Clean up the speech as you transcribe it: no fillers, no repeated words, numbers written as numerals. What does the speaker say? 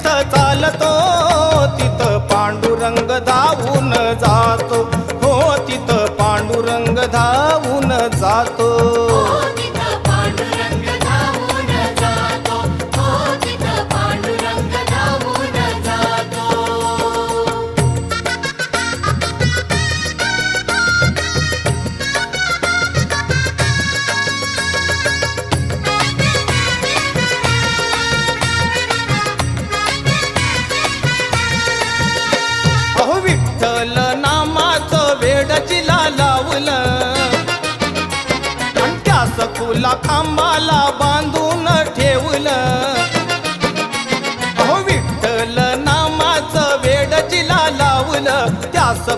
जिथं चालतो तिथं पांडुरंग धावून जातो, हो तिथं पांडुरंग धावून जातो. अहो विठ्ठल नामाचं वेड जिला लावलं आणि त्या सखूला खांबाला